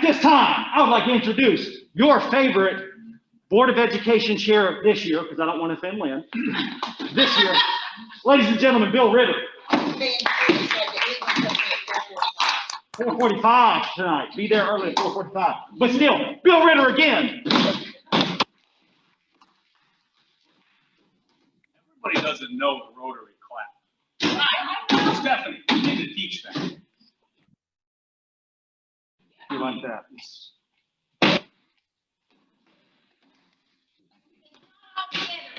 this time, I would like to introduce your favorite Board of Education chair this year, because I don't want to offend Lynn. This year, ladies and gentlemen, Bill Ritter. 4:45 tonight. Be there early at 4:45. But still, Bill Ritter again. Everybody doesn't know the rotary clap. Stephanie, you need to teach that. You like that?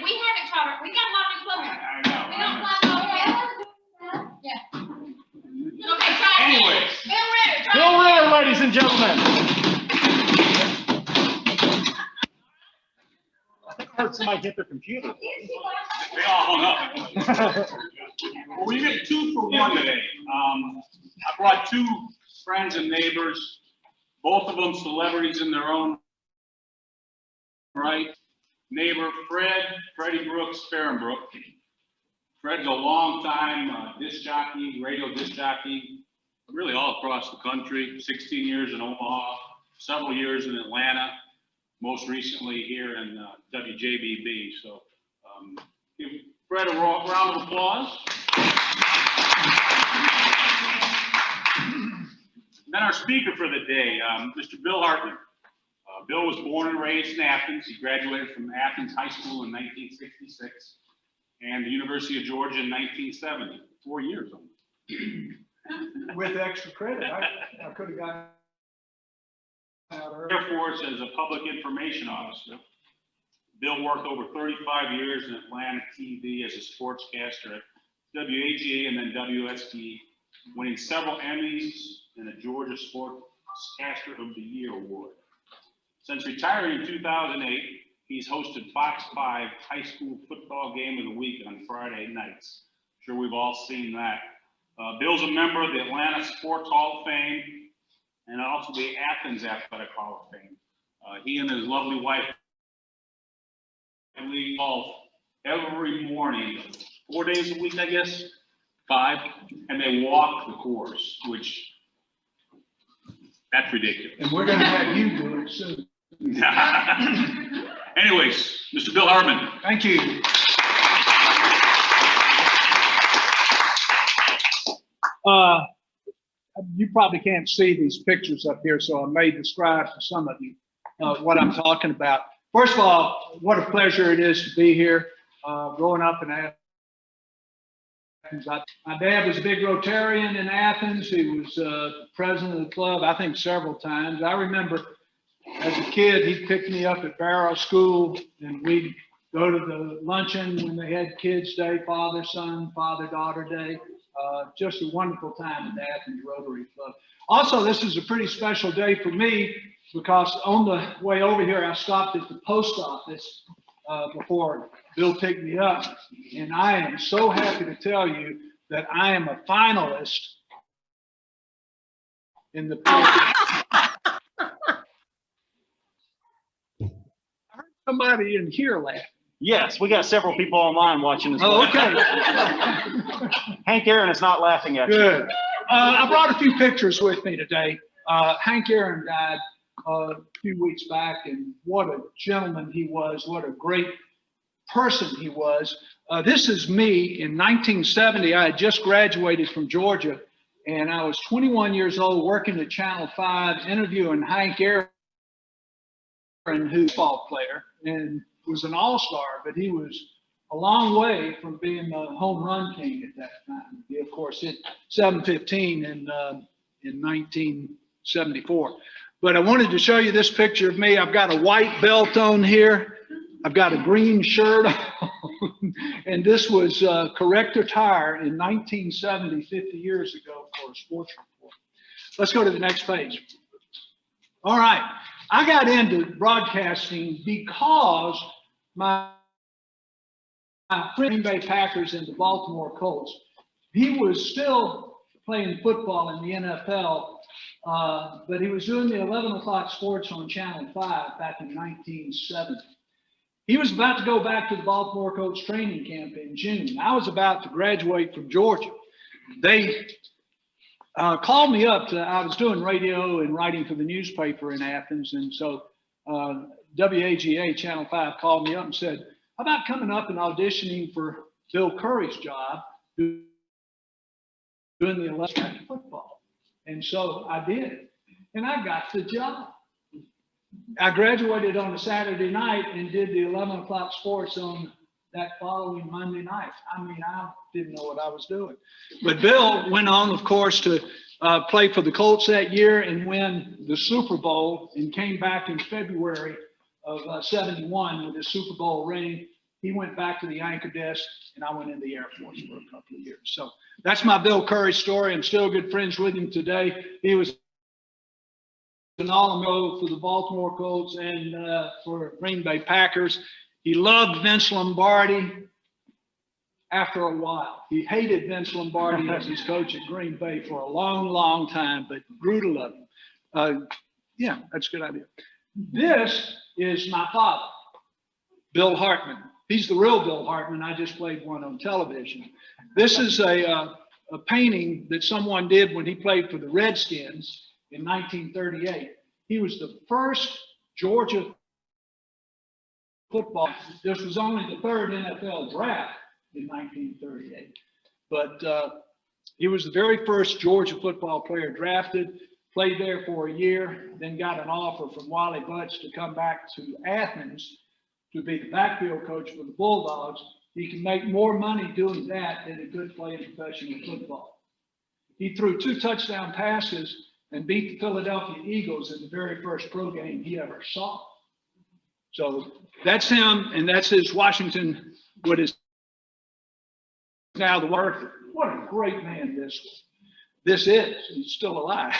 We haven't tried it. We got a lot of equipment. I know. We don't fly no well. Yeah. Okay, try it. Anyways. Bill Ritter. Bill Ritter, ladies and gentlemen. I think I heard somebody hit their computer. They all hung up. Well, we get 2 for 1 today. I brought 2 friends and neighbors, both of them celebrities in their own right. Neighbor Freddie Brooks, Farrenbrook. Fred's a long time disc jockey, radio disc jockey, really all across the country. 16 years in Omaha, several years in Atlanta, most recently here in WJBB. So give Fred a round of applause. Then our speaker for the day, Mr. Bill Hartman. Bill was born and raised in Athens. He graduated from Athens High School in 1966 and the University of Georgia in 1970. 4 years only. With extra credit, I could have gotten out early. Air Force as a public information officer. Bill worked over 35 years in Atlantic TV as a sportscaster at WAGA and then WST, winning several Emmys and a Georgia Sportscaster of the Year award. Since retiring in 2008, he's hosted Fox 5 High School Football Game of the Week on Friday nights. I'm sure we've all seen that. Bill's a member of the Atlanta Sports Hall of Fame and also the Athens Athletic Hall of Fame. He and his lovely wife play golf every morning, 4 days a week, I guess, 5, and they walk the course, which that's ridiculous. And we're going to have you do it soon. Anyways, Mr. Bill Hartman. Thank you. You probably can't see these pictures up here, so I may describe to some of you what I'm talking about. First of all, what a pleasure it is to be here. Growing up in Athens, my dad was a big Rotarian in Athens. He was president of the club, I think, several times. I remember as a kid, he'd pick me up at Barrow School, and we'd go to the luncheon when they had Kids Day, Father-Son, Father-Daughter Day. Just a wonderful time at the Athens Rotary Club. Also, this is a pretty special day for me because on the way over here, I stopped at the post office before Bill picked me up, and I am so happy to tell you that I am a finalist in the somebody in here laughing. Yes, we got several people online watching this. Oh, okay. Hank Aaron is not laughing at you. Good. I brought a few pictures with me today. Hank Aaron died a few weeks back, and what a gentleman he was. What a great person he was. This is me in 1970. I had just graduated from Georgia, and I was 21 years old working at Channel 5, interviewing Hank Aaron, who's a football player and was an all-star, but he was a long way from being the home run king at that time. He, of course, hit 715 in 1974. But I wanted to show you this picture of me. I've got a white belt on here. I've got a green shirt on. And this was correct attire in 1970, 50 years ago for a sports report. Let's go to the next page. All right. I got into broadcasting because my Green Bay Packers and the Baltimore Colts, he was still playing football in the NFL, but he was doing the 11 o'clock sports on Channel 5 back in 1970. He was about to go back to the Baltimore Colts training camp in June. I was about to graduate from Georgia. They called me up I was doing radio and writing for the newspaper in Athens. And so WAGA Channel 5 called me up and said, how about coming up and auditioning for Bill Curry's job doing the illustrated football? And so I did. And I got the job. I graduated on a Saturday night and did the 11 o'clock sports on that following Monday night. I mean, I didn't know what I was doing. But Bill went on, of course, to play for the Colts that year and win the Super Bowl, and came back in February of 71 with his Super Bowl ring. He went back to the anchor desk, and I went in the Air Force for a couple of years. So that's my Bill Curry story. I'm still good friends with him today. He was an All-American for the Baltimore Colts and for Green Bay Packers. He loved Vince Lombardi. After a while, he hated Vince Lombardi as his coach at Green Bay for a long, long time, but grew to love him. Yeah, that's a good idea. This is my father, Bill Hartman. He's the real Bill Hartman. I just played one on television. This is a painting that someone did when he played for the Redskins in 1938. He was the first Georgia football. This was only the third NFL draft in 1938. But he was the very first Georgia football player drafted, played there for a year, then got an offer from Wally Butts to come back to Athens to be the backfield coach for the Bulldogs. He can make more money doing that than he could playing professional football. He threw 2 touchdown passes and beat the Philadelphia Eagles in the very first pro game he ever saw. So that's him, and that's his Washington, what is now the Worker. What a great man this is. He's still alive.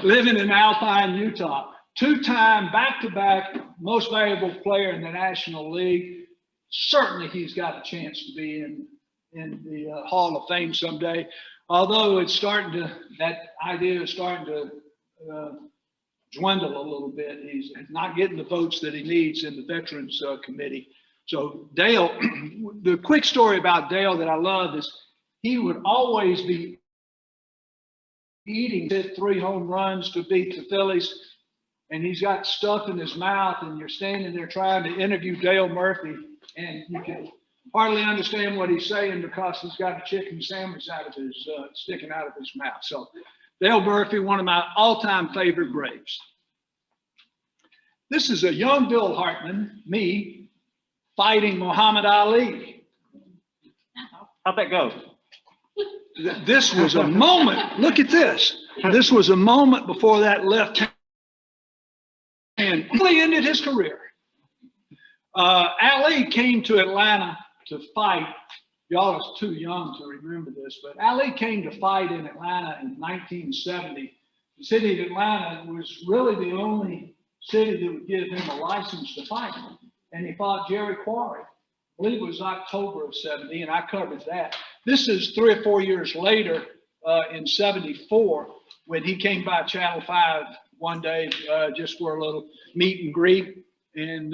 Living in Alpine, Utah. 2-time back-to-back most valuable player in the National League. Certainly he's got a chance to be in the Hall of Fame someday. Although that idea is starting to dwindle a little bit. He's not getting the votes that he needs in the Veterans Committee. So Dale, the quick story about Dale that I love is he would always be eating, hit 3 home runs to beat the Phillies, and he's got stuff in his mouth, and you're standing there trying to interview Dale Murphy, and you can hardly understand what he's saying because he's got a chicken sandwich sticking out of his mouth. So Dale Murphy, one of my all-time favorite Braves. This is a young Bill Hartman, me, fighting Muhammad Ali. How'd that go? This was a moment. Look at this. This was a moment before that left hand really ended his career. Ali came to Atlanta to fight. Y'all are too young to remember this, but Ali came to fight in Atlanta in 1970. The city of Atlanta was really the only city that would give him a license to fight. And he fought Jerry Quarry. I believe it was October of 70, and I covered that. This is 3 or 4 years later in 74 when he came by Channel 5 one day just for a little meet and greet. And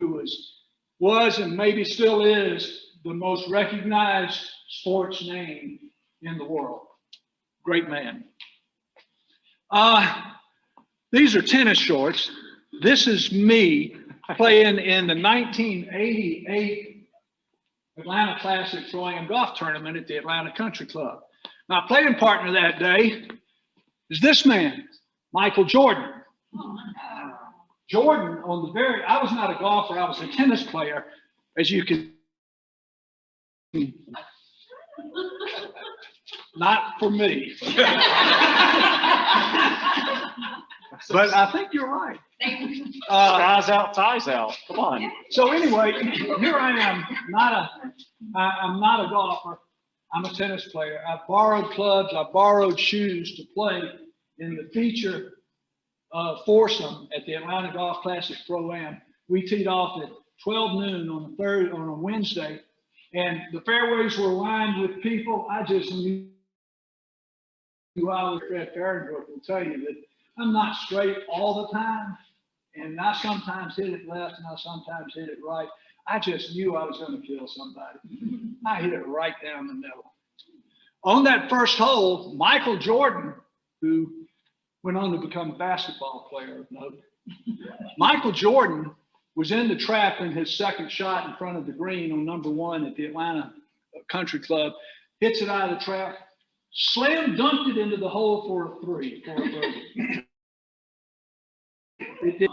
who was and maybe still is the most recognized sports name in the world. Great man. These are tennis shorts. This is me playing in the 1988 Atlanta Classic Pro-Am Golf Tournament at the Atlanta Country Club. My playing partner that day is this man, Michael Jordan. Jordan I was not a golfer, I was a tennis player, as you can, not for me. But I think you're right. Guys out, ties out. Come on. So anyway, here I am. I'm not a golfer. I'm a tennis player. I borrowed clubs. I borrowed shoes to play in the feature foursome at the Atlanta Golf Classic Pro-Am. We teed off at 12 noon on a Wednesday, and the fairways were lined with people. I just knew I was Fred Fahrenbrook will tell you that I'm not straight all the time, and I sometimes hit it left and I sometimes hit it right. I just knew I was going to kill somebody. I hit it right down the middle. On that first hole, Michael Jordan, who went on to become a basketball player of note, Michael Jordan was in the trap in his second shot in front of the green on number 1 at the Atlanta Country Club, hits it out of the trap, slam dunked it into the hole for a 3, for a birdie. It did.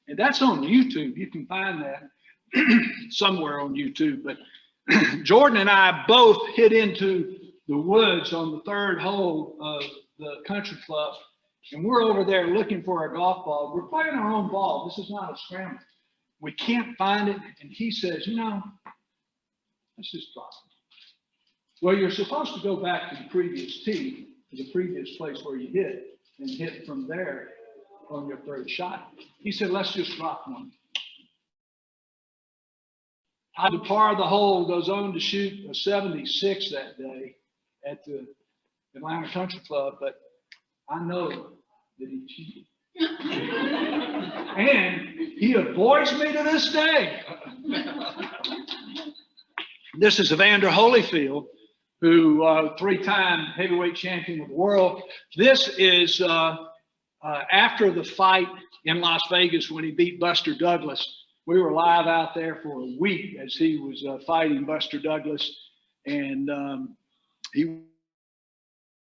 And that's on YouTube. You can find that somewhere on YouTube. But Jordan and I both hit into the woods on the 3rd hole of the country club. And we're over there looking for a golf ball. We're playing our own ball. This is not a scramble. We can't find it. And he says, you know, let's just drop it. Well, you're supposed to go back to the previous tee, to the previous place where you hit, and hit from there on your 3rd shot. He said, let's just drop one. The par of the hole, goes on to shoot a 76 that day at the Atlanta Country Club, but I know that he cheated. And he avoids me to this day. This is Evander Holyfield, who 3-time heavyweight champion of the world. This is after the fight in Las Vegas when he beat Buster Douglas. We were live out there for a week as he was fighting Buster Douglas, and he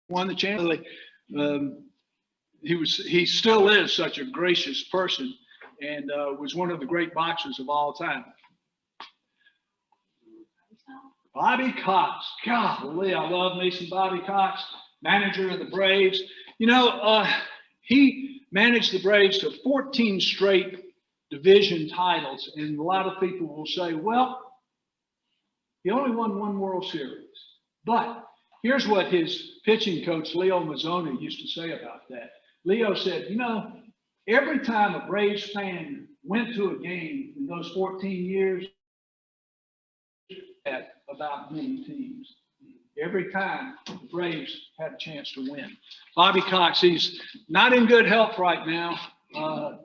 won the championship. He still is such a gracious person, and was one of the great boxers of all time. Bobby Cox, golly, I love me some Bobby Cox, manager of the Braves. You know, he managed the Braves to 14 straight division titles, and a lot of people will say, well, he only won 1 World Series. But here's what his pitching coach, Leo Mazzone, used to say about that. Leo said, you know, every time a Braves fan went to a game in those 14 years, at about many teams. Every time the Braves had a chance to win. Bobby Cox, he's not in good health right now.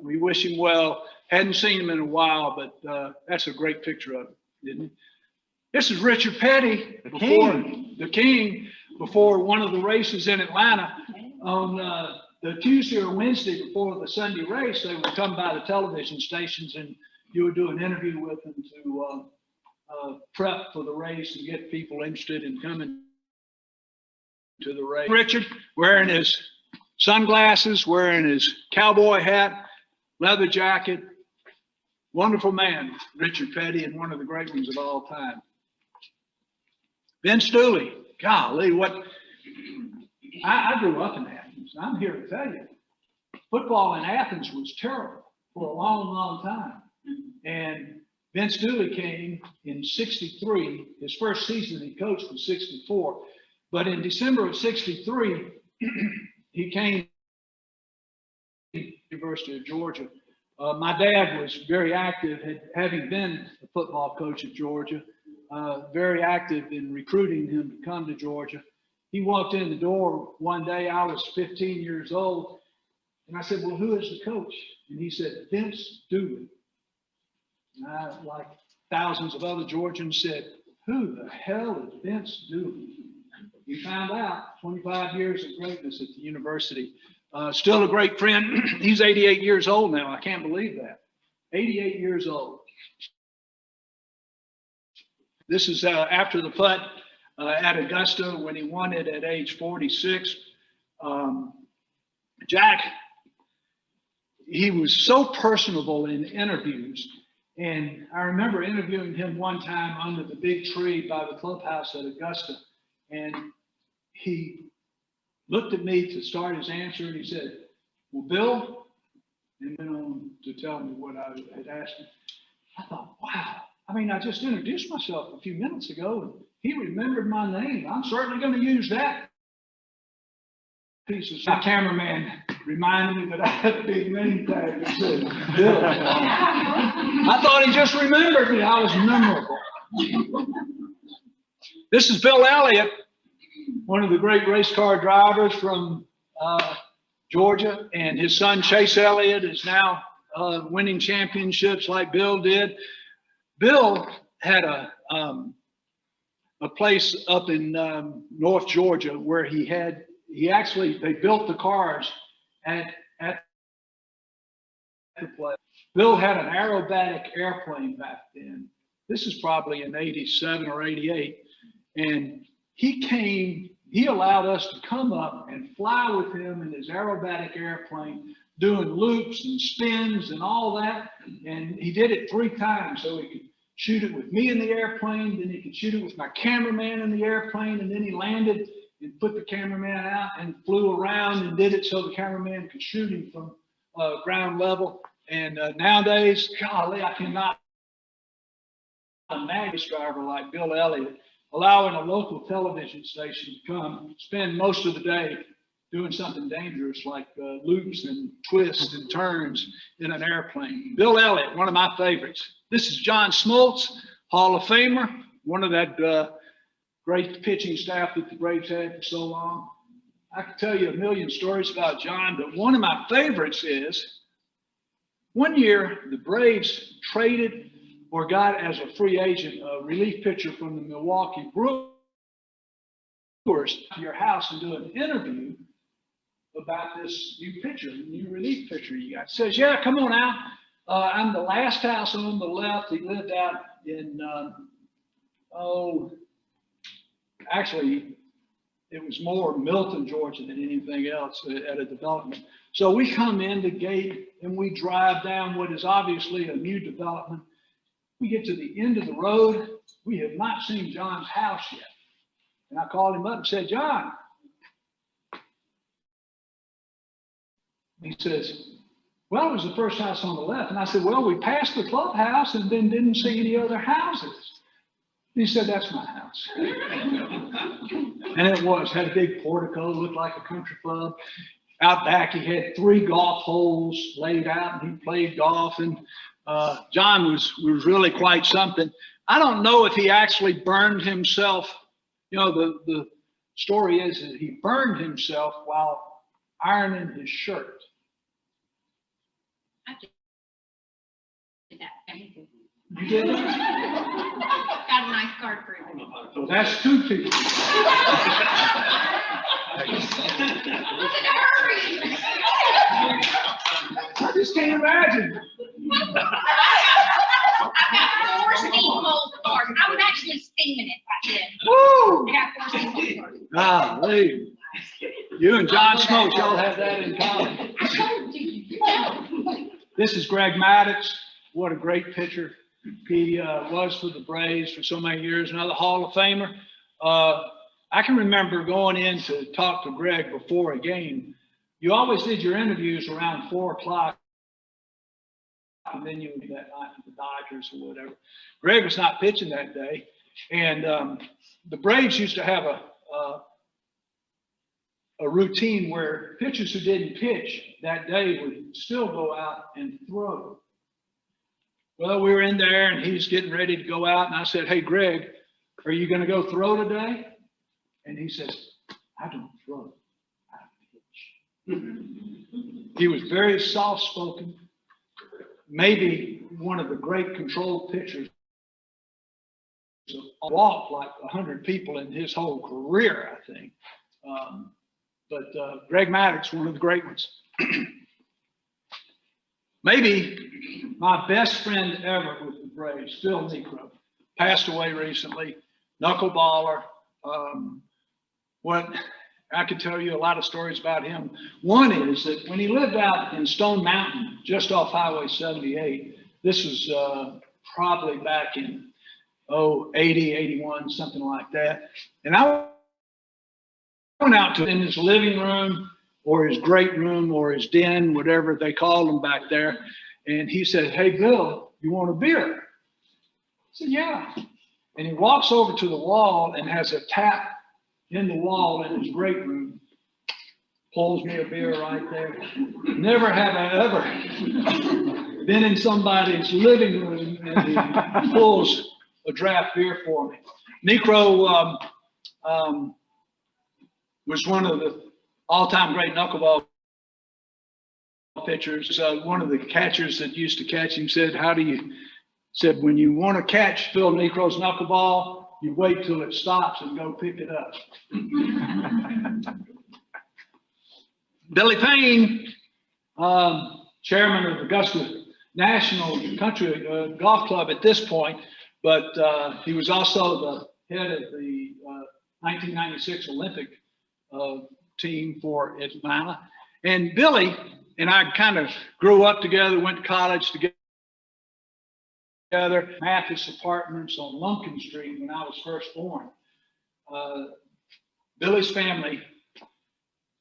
We wish him well. Hadn't seen him in a while, but that's a great picture of him, isn't it? This is Richard Petty, the king, before one of the races in Atlanta. On the Tuesday or Wednesday before the Sunday race, they would come by the television stations and you would do an interview with them to prep for the race and get people interested in coming to the race. Richard wearing his sunglasses, wearing his cowboy hat, leather jacket. Wonderful man, Richard Petty, and one of the great ones of all time. Vince Dooley, golly, what I grew up in Athens. I'm here to tell you, football in Athens was terrible for a long, long time. And Vince Dooley came in '63. His first season he coached was '64. But in December of '63, he came to the University of Georgia. My dad was very active, having been a football coach at Georgia, very active in recruiting him to come to Georgia. He walked in the door one day. I was 15 years old. And I said, well, who is the coach? And he said, Vince Dooley. And I, like thousands of other Georgians, said, who the hell is Vince Dooley? We found out 25 years of greatness at the university. Still a great friend. He's 88 years old now. I can't believe that. 88 years old. This is after the putt at Augusta when he won it at age 46. Jack, he was so personable in interviews. And I remember interviewing him one time under the big tree by the clubhouse at Augusta. And he looked at me to start his answer and he said, well, Bill, and went on to tell me what I had asked him. I thought, wow. I mean, I just introduced myself a few minutes ago and he remembered my name. I'm certainly going to use that piece of my cameraman reminded me that I had a big name tag that said Bill. I thought he just remembered me. I was memorable. This is Bill Elliott, one of the great race car drivers from Georgia, and his son Chase Elliott is now winning championships like Bill did. Bill had a a place up in North Georgia where they built the cars at the place. Bill had an aerobatic airplane back then. This is probably in 87 or 88. And he allowed us to come up and fly with him in his aerobatic airplane, doing loops and spins and all that. And he did it 3 times, so he could shoot it with me in the airplane, then he could shoot it with my cameraman in the airplane, and then he landed and put the cameraman out and flew around and did it so the cameraman could shoot him from ground level. And nowadays, golly, I cannot imagine a driver like Bill Elliott allowing a local television station to come spend most of the day doing something dangerous like loops and twists and turns in an airplane. Bill Elliott, one of my favorites. This is John Smoltz, Hall of Famer, one of that great pitching staff that the Braves had for so long. I could tell you a million stories about John, but one of my favorites is one year the Braves traded or got as a free agent a relief pitcher from the Milwaukee Brewers to your house and do an interview about this new pitcher, new relief pitcher you got. Says, yeah, come on out. I'm the last house on the left. He lived out in, actually, it was more Milton, Georgia than anything else at a development. So we come in the gate and we drive down what is obviously a new development. We get to the end of the road. We have not seen John's house yet. And I called him up and said, John. He says, well, it was the first house on the left. And I said, well, we passed the clubhouse and then didn't see any other houses. He said, that's my house. And it was, had a big portico, looked like a country club. Out back, he had 3 golf holes laid out, and he played golf. And John was really quite something. I don't know if he actually burned himself. You know, the story is that he burned himself while ironing his shirt. I did that. Thank you. You did it? Got a nice card for him. So that's 2 people. I was in a hurry. I just can't imagine. I've got 4 steamboat cards. I was actually steaming it back then. Woo! I got 4 steamboat cards. Golly. You and John Smoltz, y'all have that in common. I told you. This is Greg Maddux. What a great pitcher he was for the Braves for so many years. Another Hall of Famer. I can remember going in to talk to Greg before a game. You always did your interviews around 4 o'clock. And then you would be that night for the Dodgers or whatever. Greg was not pitching that day. And the Braves used to have a routine where pitchers who didn't pitch that day would still go out and throw. Well, we were in there and he's getting ready to go out. And I said, hey, Greg, are you going to go throw today? And he says, I don't throw, I pitch. He was very soft-spoken, maybe one of the great control pitchers. Walked like 100 people in his whole career, I think. But Greg Maddux, one of the great ones. Maybe my best friend ever with the Braves, Phil Niekro, passed away recently, knuckleballer. What I could tell you a lot of stories about him. One is that when he lived out in Stone Mountain, just off Highway 78, this was probably back in 80, 81, something like that. And I went out to in his living room or his great room or his den, whatever they called him back there. And he said, hey, Bill, you want a beer? I said, yeah. And he walks over to the wall and has a tap in the wall in his great room, pulls me a beer right there. Never have I ever been in somebody's living room and he pulls a draft beer for me. Niekro was one of the all-time great knuckleball pitchers. One of the catchers that used to catch him said, said, when you want to catch Phil Niekro's knuckleball, you wait till it stops and go pick it up. Billy Payne, chairman of Augusta National Country Golf Club at this point, but he was also the head of the 1996 Olympic team for Atlanta. And Billy and I kind of grew up together, went to college together, Mathis Apartments on Lumpkin Street when I was first born. Billy's family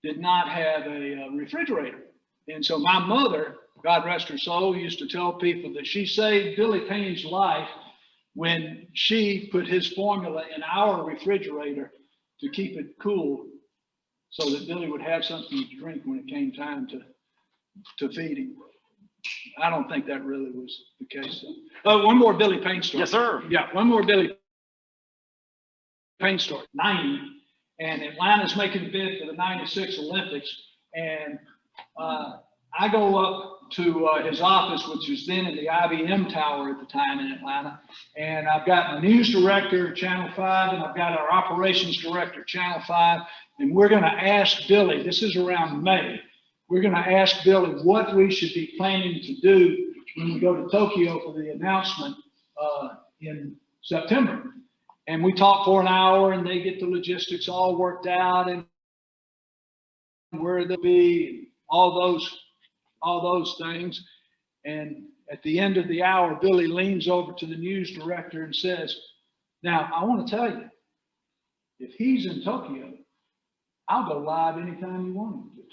did not have a refrigerator. And so my mother, God rest her soul, used to tell people that she saved Billy Payne's life when she put his formula in our refrigerator to keep it cool so that Billy would have something to drink when it came time to feed him. I don't think that really was the case. One more Billy Payne story. Yes, sir. Yeah, one more Billy Payne story. 90, and Atlanta's making a bid for the 96 Olympics, and I go up to his office, which was then in the IBM Tower at the time in Atlanta, and I've got my news director, Channel 5, and I've got our operations director, Channel 5, and we're going to ask Billy, this is around May, we're going to ask Billy what we should be planning to do when we go to Tokyo for the announcement in September. And we talk for an hour, and they get the logistics all worked out and where they'll be, all those things. And at the end of the hour, Billy leans over to the news director and says, now, I want to tell you, if he's in Tokyo, I'll go live anytime you want him to.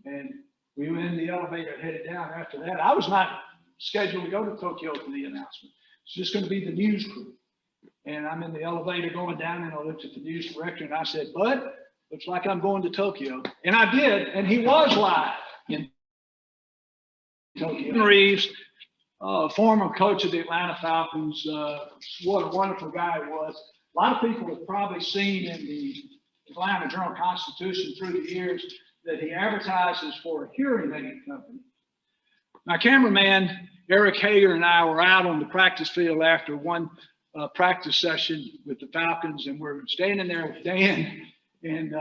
And we were in the elevator headed down after that. I was not scheduled to go to Tokyo for the announcement. It's just going to be the news crew. And I'm in the elevator going down, and I looked at the news director and I said, Bud, looks like I'm going to Tokyo. And I did, and he was live in Tokyo. Reeves, former coach of the Atlanta Falcons, what a wonderful guy he was. A lot of people have probably seen in the Atlanta Journal-Constitution through the years that he advertises for a hearing aid company. My cameraman, Eric Hager, and I were out on the practice field after one practice session with the Falcons, and we're standing there with Dan, and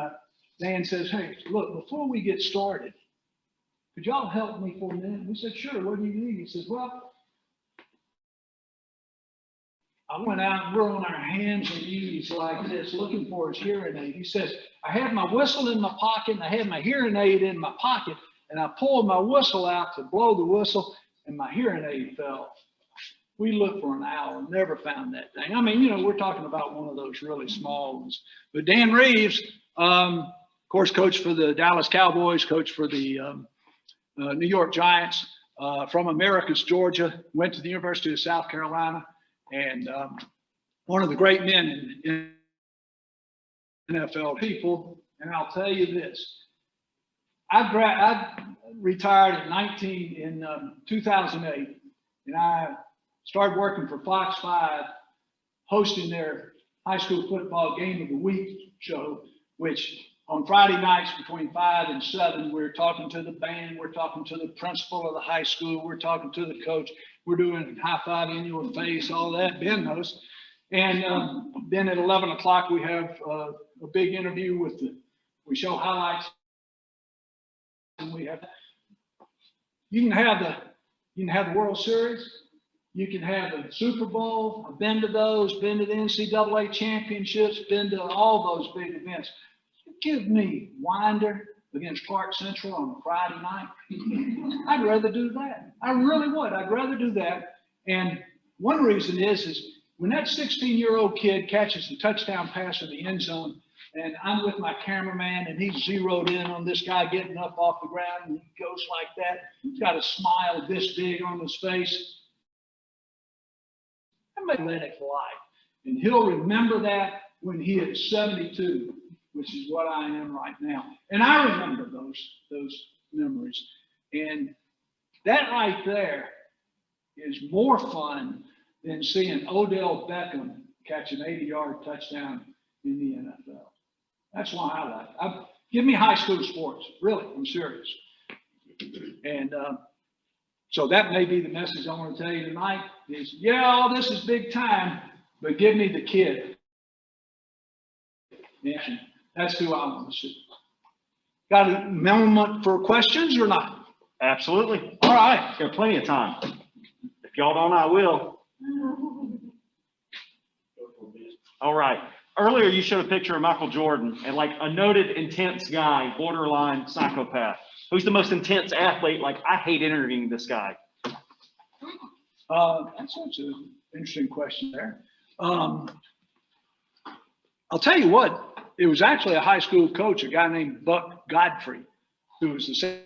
Dan says, hey, look, before we get started, could y'all help me for a minute? We said, sure, what do you need? He says, well, I went out and we're on our hands and knees like this looking for his hearing aid. He says, I had my whistle in my pocket and I had my hearing aid in my pocket, and I pulled my whistle out to blow the whistle and my hearing aid fell. We looked for an hour, never found that thing. I mean, you know, we're talking about one of those really small ones. But Dan Reeves, of course, coached for the Dallas Cowboys, coached for the New York Giants, from Americus, Georgia, went to the University of South Carolina, and one of the great men in NFL people. And I'll tell you this, I retired in 2008, and I started working for Fox 5, hosting their high school football game of the week show, which on Friday nights between 5 and 7, we're talking to the band, we're talking to the principal of the high school, we're talking to the coach, we're doing high-fiving in your face, all that, Ben knows. And then at 11 o'clock, we have a big interview we show highlights. And we have, you can have the World Series, you can have the Super Bowl. I've been to those, been to the NCAA championships, been to all those big events. Give me Winder against Clark Central on a Friday night. I'd rather do that. I really would. I'd rather do that. And one reason is when that 16-year-old kid catches the touchdown pass in the end zone, and I'm with my cameraman, and he's zeroed in on this guy getting up off the ground, and he goes like that. He's got a smile this big on his face. I may let it fly. And he'll remember that when he is 72, which is what I am right now. And I remember those memories. And that right there is more fun than seeing Odell Beckham catch an 80-yard touchdown in the NFL. That's why I like it. Give me high school sports. Really, I'm serious. And so that may be the message I want to tell you tonight is, yeah, all this is big time, but give me the kid. Yeah, that's who I want to see. Got a moment for questions or not? Absolutely. All right. Got plenty of time. If y'all don't, I will. All right. Earlier, you showed a picture of Michael Jordan and like a noted intense guy, borderline psychopath. Who's the most intense athlete? Like, I hate interviewing this guy. That's an interesting question there. I'll tell you what, it was actually a high school coach, a guy named Buck Godfrey, who was the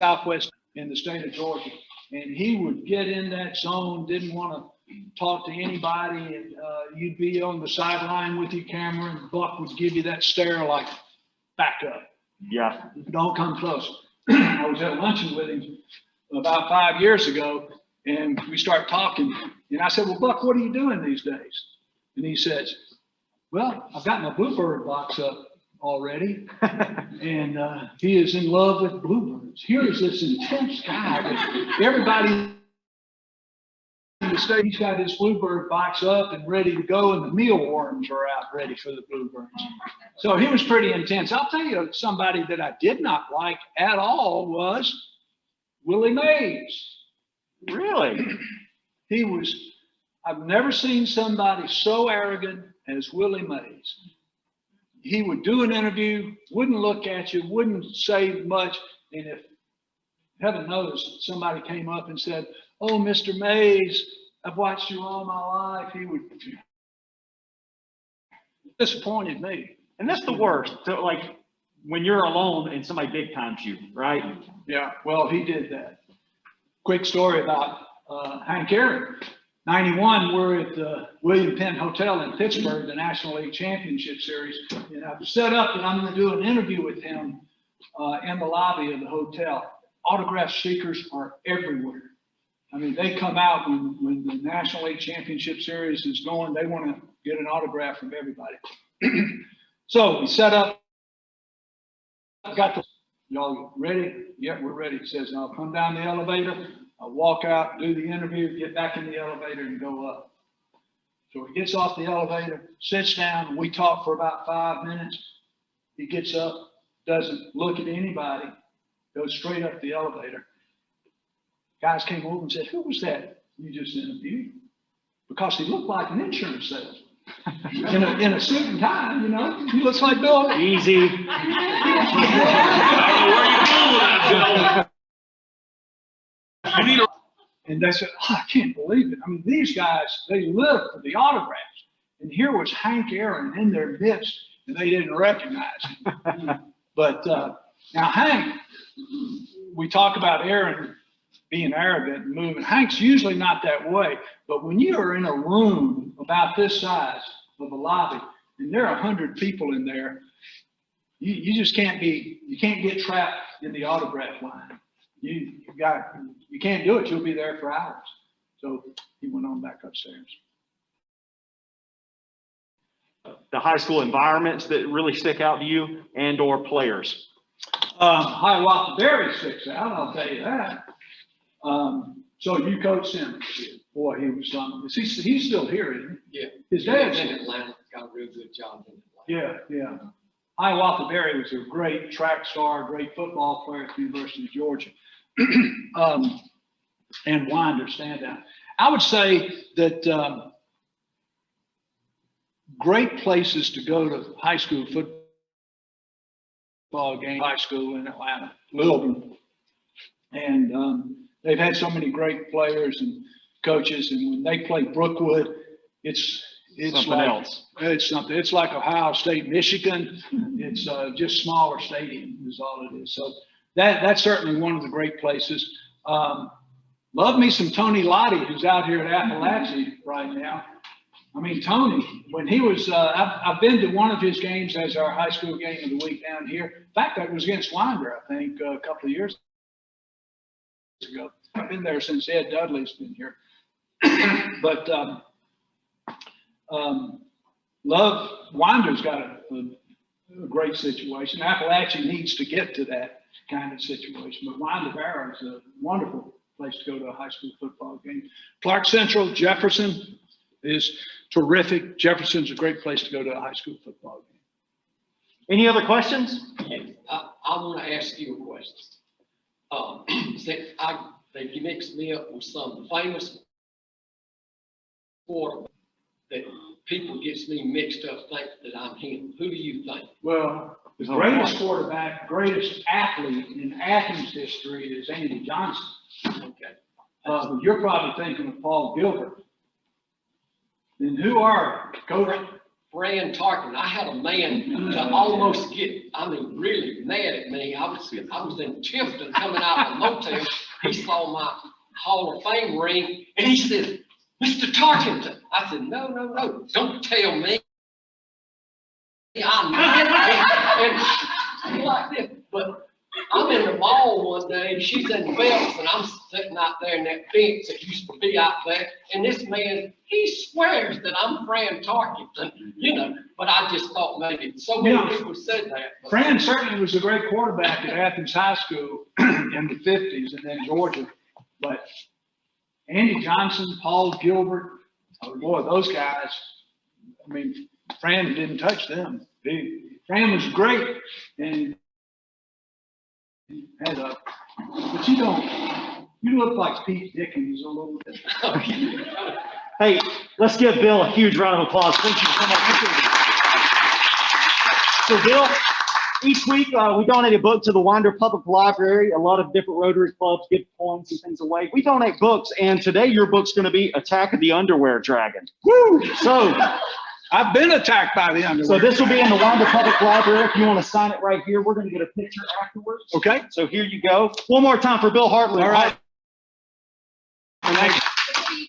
Southwest in the state of Georgia. And he would get in that zone, didn't want to talk to anybody, and you'd be on the sideline with your camera, and Buck would give you that stare like, back up. Yeah. Don't come close. I was at luncheon with him about 5 years ago, and we start talking. And I said, well, Buck, what are you doing these days? And he says, well, I've got my Bluebird box up already, and he is in love with bluebirds. Here is this intense guy that everybody in the state, he's got his Bluebird box up and ready to go, and the mealworms are out ready for the bluebirds. So he was pretty intense. I'll tell you, somebody that I did not like at all was Willie Mays. Really? He was, I've never seen somebody so arrogant as Willie Mays. He would do an interview, wouldn't look at you, wouldn't say much. And if, heaven knows, somebody came up and said, oh, Mr. Mays, I've watched you all my life, he would disappointed me. And that's the worst. So, like, when you're alone and somebody big times you, right? Yeah, well, he did that. Quick story about Hank Aaron. 91, we're at the William Penn Hotel in Pittsburgh, the National League Championship Series. And I've set up that I'm going to do an interview with him in the lobby of the hotel. Autograph seekers are everywhere. I mean, they come out when the National League Championship Series is going, they want to get an autograph from everybody. So we set up, got the, y'all ready? Yeah, we're ready. He says, I'll come down the elevator. I'll walk out, do the interview, get back in the elevator and go up. So he gets off the elevator, sits down, and we talk for about 5 minutes. He gets up, doesn't look at anybody, goes straight up the elevator. Guys came over and said, who was that you just interviewed? Because he looked like an insurance salesman. in a suit and tie, you know, he looks like Bill. Easy. And they said, oh, I can't believe it. I mean, these guys, they live for the autographs. And here was Hank Aaron in their midst, and they didn't recognize him. But now Hank, we talk about Aaron being arrogant and moving. Hank's usually not that way. But when you are in a room about this size of a lobby, and there are 100 people in there, you just can't be, you can't get trapped in the autograph line. You can't do it. You'll be there for hours. So he went on back upstairs. The high school environments that really stick out to you and or players. Hiawatha Berry sticks out, I'll tell you that. So you coached him. Boy, he was something. He's still here, isn't he? Yeah. His dad's in Atlanta. Got a real good job in Atlanta. Yeah. Hiawatha Berry was a great track star, great football player at the University of Georgia. And Winder, standout. I would say that great places to go to high school football game, high school in Atlanta, Littleton. And they've had so many great players and coaches, and when they play Brookwood, it's Something like, else. It's something. It's like Ohio State, Michigan. It's just smaller stadium is all it is. So that's certainly one of the great places. Love me some Tony Lottie, who's out here at Appalachia right now. I mean, Tony, when he was, I've been to one of his games as our high school game of the week down here. In fact, that was against Winder, I think, a couple of years ago. I've been there since Ed Dudley's been here. But Love, Winder's got a great situation. Appalachia needs to get to that kind of situation, but Winder Barrow is a wonderful place to go to a high school football game. Clark Central, Jefferson, is terrific. Jefferson's a great place to go to a high school football game. Any other questions? I want to ask you a question. They mixed me up with some famous quarterback that people gets me mixed up, think that I'm him. Who do you think? Well, the greatest quarterback, greatest athlete in Athens history is Andy Johnson. Okay. You're probably thinking of Paul Gilbert. Then who are Coach? Fran Tarkin, I had a man to almost get, really mad at me. I was in Tifton coming out of the motel. He saw my Hall of Fame ring and he said, Mr. Tarkington. I said, no, don't tell me. And like this, but I'm in the mall one day, and she's in Phelps, and I'm sitting out there in that fence that used to be out there, and this man, he swears that I'm Fran Tarkington, but I just thought maybe so many people said that. But Fran certainly was a great quarterback at Athens High School in the 50s and then Georgia. But Andy Johnson, Paul Gilbert, boy, those guys, Fran didn't touch them. Fran was great and had but you look like Pete Dickens a little bit. Hey, let's give Bill a huge round of applause. Thank you so much. So Bill, each week we donate a book to the Winder Public Library. A lot of different Rotary clubs give poems and things away. We donate books, and today your book's going to be Attack of the Underwear Dragon. Woo! So I've been attacked by the underwear. So this will be in the Winder Public Library. If you want to sign it right here, we're going to get a picture afterwards. Okay. So here you go. One more time for Bill Hartley. All right. Thanks.